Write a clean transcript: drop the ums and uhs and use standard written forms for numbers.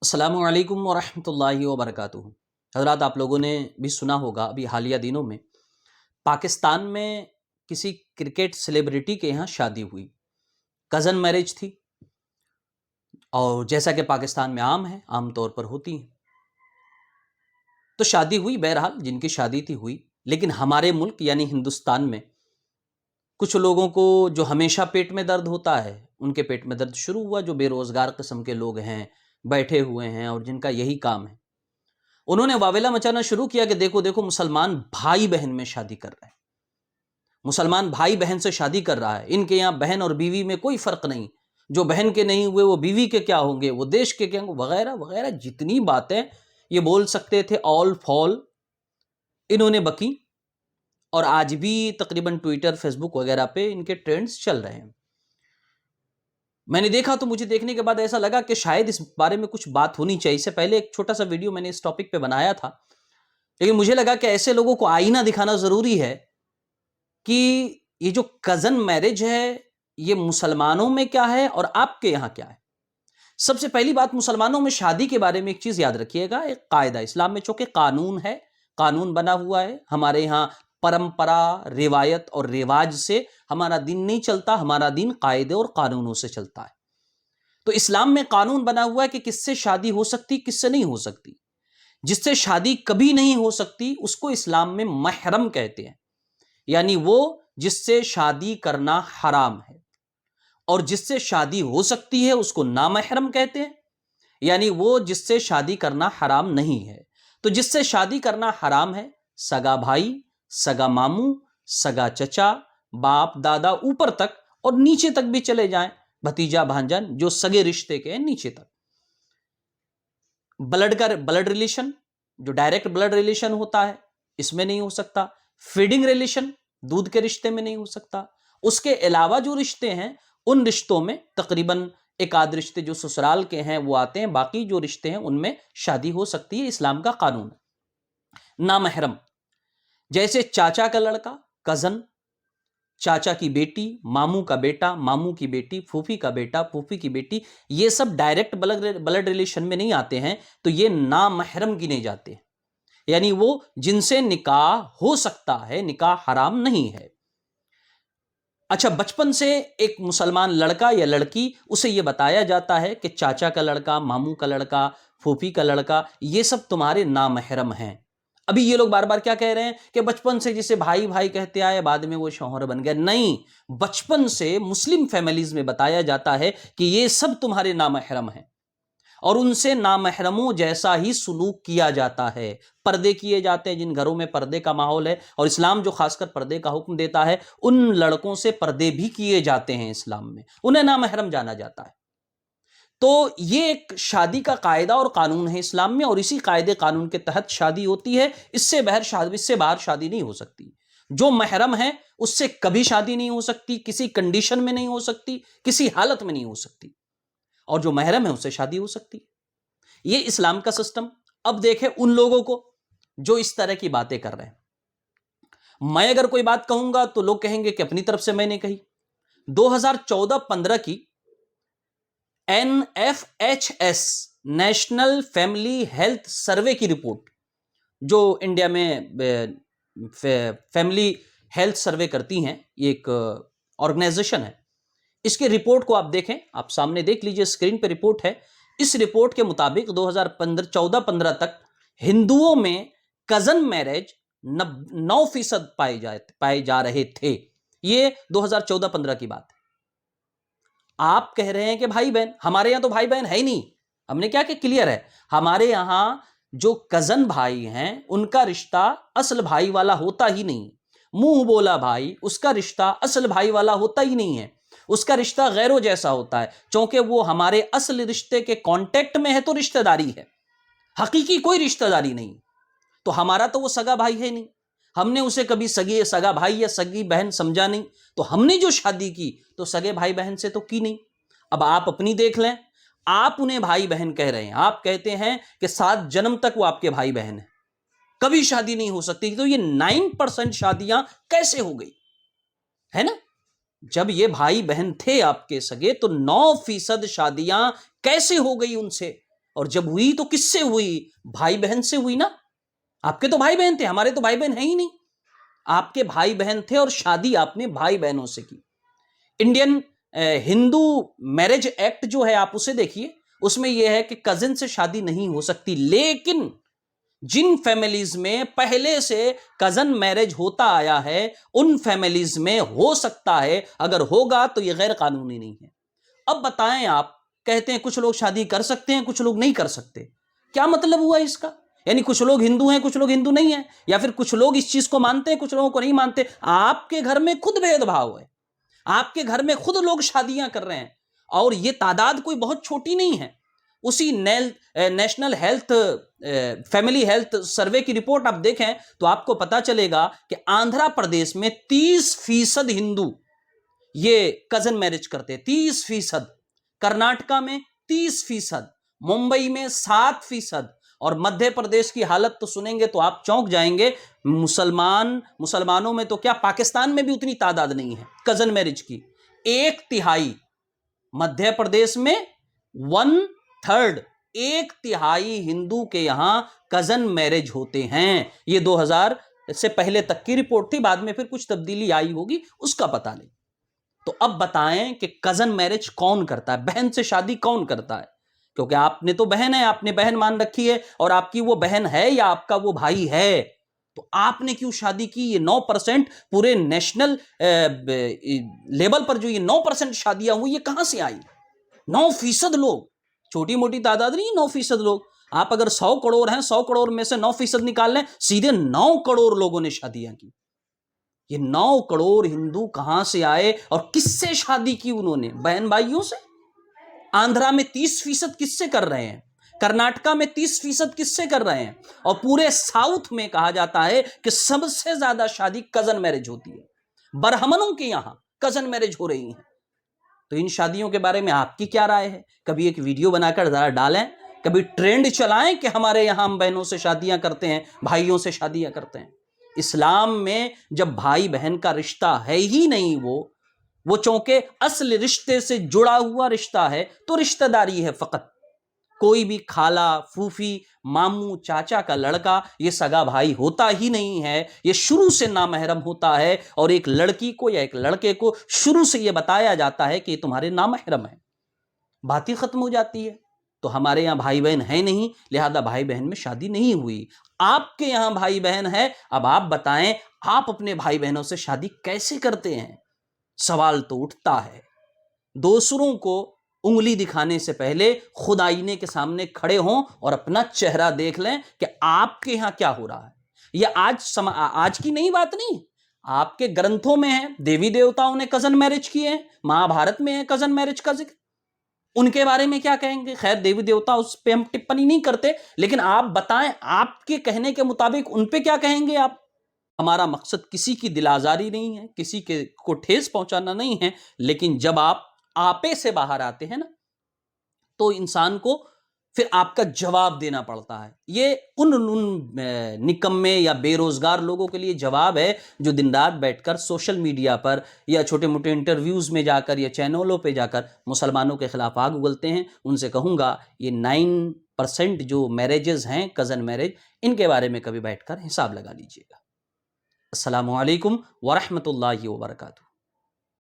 السلام علیکم ورحمۃ اللہ وبرکاتہ۔ حضرات، آپ لوگوں نے بھی سنا ہوگا ابھی حالیہ دنوں میں پاکستان میں کسی کرکٹ سیلیبریٹی کے یہاں شادی ہوئی، کزن میرج تھی، اور جیسا کہ پاکستان میں عام طور پر ہوتی ہیں، تو شادی ہوئی، بہرحال جن کی شادی تھی ہوئی۔ لیکن ہمارے ملک یعنی ہندوستان میں کچھ لوگوں کو جو ہمیشہ پیٹ میں درد ہوتا ہے، ان کے پیٹ میں درد شروع ہوا، جو بے روزگار قسم کے لوگ ہیں، بیٹھے ہوئے ہیں اور جن کا یہی کام ہے۔ انہوں نے واویلا مچانا شروع کیا کہ دیکھو دیکھو مسلمان بھائی بہن میں شادی کر رہے ہیں، مسلمان بھائی بہن سے شادی کر رہا ہے، ان کے یہاں بہن اور بیوی میں کوئی فرق نہیں، جو بہن کے نہیں ہوئے وہ بیوی کے کیا ہوں گے، وہ دیش کے کیا ہوں گے، وغیرہ وغیرہ جتنی باتیں یہ بول سکتے تھے آل فال انہوں نے بکی، اور آج بھی تقریباً ٹویٹر فیس بک وغیرہ پہ ان کے ٹرینڈز چل رہے ہیں۔ میں نے دیکھا تو مجھے دیکھنے کے بعد ایسا لگا کہ شاید اس بارے میں کچھ بات ہونی چاہیے۔ اس سے پہلے ایک چھوٹا سا ویڈیو میں نے اس ٹاپک پہ بنایا تھا، لیکن مجھے لگا کہ ایسے لوگوں کو آئینہ دکھانا ضروری ہے کہ یہ جو کزن میرج ہے یہ مسلمانوں میں کیا ہے اور آپ کے یہاں کیا ہے۔ سب سے پہلی بات، مسلمانوں میں شادی کے بارے میں ایک چیز یاد رکھیے گا، ایک قاعدہ اسلام میں چونکہ قانون ہے، قانون بنا ہوا ہے ہمارے یہاں، پرمپرا، روایت اور رواج سے ہمارا دین نہیں چلتا، ہمارا دین قاعدے اور قانونوں سے چلتا ہے۔ تو اسلام میں قانون بنا ہوا ہے کہ کس سے شادی ہو سکتی، کس سے نہیں ہو سکتی۔ جس سے شادی کبھی نہیں ہو سکتی اس کو اسلام میں محرم کہتے ہیں، یعنی وہ جس سے شادی کرنا حرام ہے، اور جس سے شادی ہو سکتی ہے اس کو نامحرم کہتے ہیں، یعنی وہ جس سے شادی کرنا حرام نہیں ہے۔ تو جس سے شادی کرنا حرام ہے، سگا بھائی، سگا ماموں، سگا چچا، باپ دادا، اوپر تک اور نیچے تک بھی چلے جائیں، بھتیجا بھانجن، جو سگے رشتے کے ہیں نیچے تک۔ بلڈ ریلیشن، جو ڈائریکٹ بلڈ ریلیشن ہوتا ہے، اس میں نہیں ہو سکتا۔ فیڈنگ ریلیشن، دودھ کے رشتے میں نہیں ہو سکتا۔ اس کے علاوہ جو رشتے ہیں ان رشتوں میں تقریباً ایک آدھ رشتے جو سسرال کے ہیں وہ آتے ہیں، باقی جو رشتے ہیں ان میں شادی ہو سکتی ہے، اسلام کا قانون ہے۔ نامحرم، جیسے چاچا کا لڑکا، کزن، چاچا کی بیٹی، ماموں کا بیٹا، ماموں کی بیٹی، پھوپھی کا بیٹا، پھوپھی کی بیٹی، یہ سب ڈائریکٹ بلڈ ریلیشن میں نہیں آتے ہیں، تو یہ نامحرم گنے جاتے ہیں، یعنی وہ جن سے نکاح ہو سکتا ہے، نکاح حرام نہیں ہے۔ اچھا، بچپن سے ایک مسلمان لڑکا یا لڑکی، اسے یہ بتایا جاتا ہے کہ چاچا کا لڑکا، ماموں کا لڑکا، پھوپھی کا لڑکا، یہ سب تمہارے نامحرم ہیں۔ ابھی یہ لوگ بار بار کیا کہہ رہے ہیں کہ بچپن سے جسے بھائی بھائی کہتے آئے بعد میں وہ شوہر بن گیا۔ نہیں، بچپن سے مسلم فیملیز میں بتایا جاتا ہے کہ یہ سب تمہارے نامحرم ہیں، اور ان سے نامحرموں جیسا ہی سلوک کیا جاتا ہے۔ پردے کیے جاتے ہیں، جن گھروں میں پردے کا ماحول ہے، اور اسلام جو خاص کر پردے کا حکم دیتا ہے، ان لڑکوں سے پردے بھی کیے جاتے ہیں اسلام میں، انہیں نامحرم جانا جاتا ہے۔ تو یہ ایک شادی کا قاعدہ اور قانون ہے اسلام میں، اور اسی قاعدے قانون کے تحت شادی ہوتی ہے۔ اس سے باہر شادی نہیں ہو سکتی۔ جو محرم ہے اس سے کبھی شادی نہیں ہو سکتی، کسی کنڈیشن میں نہیں ہو سکتی، کسی حالت میں نہیں ہو سکتی، اور جو محرم ہے اس سے شادی ہو سکتی۔ یہ اسلام کا سسٹم۔ اب دیکھیں ان لوگوں کو جو اس طرح کی باتیں کر رہے ہیں، میں اگر کوئی بات کہوں گا تو لوگ کہیں گے کہ اپنی طرف سے میں نے کہی۔ 2014-15 کی NFHS national family health survey کی رپورٹ، جو انڈیا میں فیملی ہیلتھ سروے کرتی ہیں، یہ ایک آرگنائزیشن ہے، اس کے رپورٹ کو آپ دیکھیں، آپ سامنے دیکھ لیجئے، اسکرین پہ رپورٹ ہے۔ اس رپورٹ کے مطابق 2014-15 تک ہندوؤں میں کزن میرج 9% پائے جا رہے تھے۔ یہ 2014-15 کی بات ہے۔ آپ کہہ رہے ہیں کہ بھائی بہن، ہمارے یہاں تو بھائی بہن ہے ہی نہیں۔ ہم نے کیا کہ کلیئر ہے، ہمارے یہاں جو کزن بھائی ہیں ان کا رشتہ اصل بھائی والا ہوتا ہی نہیں۔ منہ بولا بھائی، اس کا رشتہ اصل بھائی والا ہوتا ہی نہیں ہے، اس کا رشتہ غیروں جیسا ہوتا ہے، چونکہ وہ ہمارے اصل رشتے کے کانٹیکٹ میں ہے تو رشتہ داری ہے، حقیقی کوئی رشتہ داری نہیں۔ تو ہمارا تو وہ سگا بھائی ہے نہیں، ہم نے اسے کبھی سگا بھائی یا سگی بہن سمجھا نہیں، تو ہم نے جو شادی کی تو سگے بھائی بہن سے تو کی نہیں۔ اب آپ اپنی دیکھ لیں، آپ انہیں بھائی بہن کہہ رہے ہیں، آپ کہتے ہیں کہ 7 جنم تک وہ آپ کے بھائی بہن ہیں، کبھی شادی نہیں ہو سکتی۔ تو یہ 9% شادیاں کیسے ہو گئی ہے نا؟ جب یہ بھائی بہن تھے آپ کے سگے تو 9% شادیاں کیسے ہو گئی ان سے؟ اور جب ہوئی تو کس سے ہوئی؟ بھائی بہن سے ہوئی نا. آپ کے تو بھائی بہن تھے, ہمارے تو بھائی بہن ہیں ہی نہیں. آپ کے بھائی بہن تھے اور شادی آپ نے بھائی بہنوں سے کی. انڈین ہندو میرج ایکٹ جو ہے آپ اسے دیکھیے, اس میں یہ ہے کہ کزن سے شادی نہیں ہو سکتی, لیکن جن فیملیز میں پہلے سے کزن میرج ہوتا آیا ہے ان فیملیز میں ہو سکتا ہے, اگر ہوگا تو یہ غیر قانونی نہیں ہے. اب بتائیں, آپ کہتے ہیں کچھ لوگ شادی کر سکتے ہیں کچھ لوگ نہیں کر سکتے, کیا مطلب ہوا اس کا؟ یعنی کچھ لوگ ہندو ہیں کچھ لوگ ہندو نہیں ہیں, یا پھر کچھ لوگ اس چیز کو مانتے ہیں کچھ لوگوں کو نہیں مانتے. آپ کے گھر میں خود بھید بھاؤ ہے, آپ کے گھر میں خود لوگ شادیاں کر رہے ہیں, اور یہ تعداد کوئی بہت چھوٹی نہیں ہے. اسی national health family health survey کی رپورٹ آپ دیکھیں تو آپ کو پتا چلے گا کہ آندھرا پردیش میں 30% ہندو یہ کزن میرج کرتے, 30%. کرناٹکا میں 30%, ممبئی میں 7%, اور مدھیہ پردیش کی حالت تو سنیں گے تو آپ چونک جائیں گے. مسلمانوں میں تو کیا, پاکستان میں بھی اتنی تعداد نہیں ہے کزن میرج کی. 1/3 مدھیہ پردیش میں 1/3 1/3 ہندو کے یہاں کزن میرج ہوتے ہیں. یہ 2000 سے پہلے تک کی رپورٹ تھی, بعد میں پھر کچھ تبدیلی آئی ہوگی, اس کا پتہ نہیں. تو اب بتائیں کہ کزن میرج کون کرتا ہے, بہن سے شادی کون کرتا ہے؟ کیونکہ آپ نے تو بہن ہے, آپ نے بہن مان رکھی ہے, اور آپ کی وہ بہن ہے یا آپ کا وہ بھائی ہے, تو آپ نے کیوں شادی کی؟ یہ 9% پورے نیشنل لیول پر جو یہ 9% شادیاں ہوئی, یہ کہاں سے آئی؟ 9% لوگ, چھوٹی موٹی تعداد نہیں, 9% لوگ. آپ اگر 100 کروڑ ہیں, 100 کروڑ میں سے 9% نکال لیں, سیدھے 9 کروڑ لوگوں نے شادیاں کی. یہ 9 کروڑ ہندو کہاں سے آئے اور کس سے شادی کی انہوں نے؟ بہن بھائیوں سے. آندھرا میں 30% کس سے کر رہے ہیں؟ کرناٹکا میں 30% کس سے کر رہے ہیں؟ اور پورے ساؤتھ میں کہا جاتا ہے کہ سب سے زیادہ شادی کزن میرج ہوتی ہے. برہمنوں کے یہاں کزن میرج ہو رہی ہیں. تو ان شادیوں کے بارے میں آپ کی کیا رائے ہے؟ کبھی ایک ویڈیو بنا کر ذرا ڈالیں, کبھی ٹرینڈ چلائیں کہ ہمارے یہاں ہم بہنوں سے شادیاں کرتے ہیں, بھائیوں سے شادیاں کرتے ہیں. اسلام میں جب بھائی بہن کا رشتہ ہے ہی نہیں, وہ چونکہ اصل رشتے سے جڑا ہوا رشتہ ہے تو رشتہ داری ہے فقط. کوئی بھی خالہ, پھوپھی, ماموں, چاچا کا لڑکا یہ سگا بھائی ہوتا ہی نہیں ہے, یہ شروع سے نامحرم ہوتا ہے. اور ایک لڑکی کو یا ایک لڑکے کو شروع سے یہ بتایا جاتا ہے کہ یہ تمہارے نامحرم ہے, بات ہی ختم ہو جاتی ہے. تو ہمارے یہاں بھائی بہن ہے نہیں, لہذا بھائی بہن میں شادی نہیں ہوئی. آپ کے یہاں بھائی بہن ہے, اب آپ بتائیں آپ اپنے بھائی بہنوں سے شادی کیسے کرتے ہیں؟ سوال تو اٹھتا ہے. دوسروں کو انگلی دکھانے سے پہلے خود آئینے کے سامنے کھڑے ہوں اور اپنا چہرہ دیکھ لیں کہ آپ کے یہاں کیا ہو رہا ہے. یہ آج کی نئی بات نہیں, آپ کے گرنتھوں میں ہے, دیوی دیوتاؤں نے کزن میرج کیے ہیں, مہا بھارت میں ہے کزن میرج کا ذکر. ان کے بارے میں کیا کہیں گے؟ خیر دیوی دیوتا اس پہ ہم ٹپنی نہیں کرتے, لیکن آپ بتائیں آپ کے کہنے کے مطابق ان پہ کیا کہیں گے آپ؟ ہمارا مقصد کسی کی دل آزاری نہیں ہے, کسی کو ٹھیس پہنچانا نہیں ہے, لیکن جب آپ آپے سے باہر آتے ہیں نا تو انسان کو پھر آپ کا جواب دینا پڑتا ہے. یہ ان نکمے یا بے روزگار لوگوں کے لیے جواب ہے جو دن رات بیٹھ کر سوشل میڈیا پر یا چھوٹے موٹے انٹرویوز میں جا کر یا چینلوں پہ جا کر مسلمانوں کے خلاف آگ اگلتے ہیں. ان سے کہوں گا یہ 9% جو میرجز ہیں کزن میرج, ان کے بارے میں کبھی بیٹھ کر حساب لگا لیجیے گا. السلام علیکم ورحمۃ اللہ وبرکاتہ.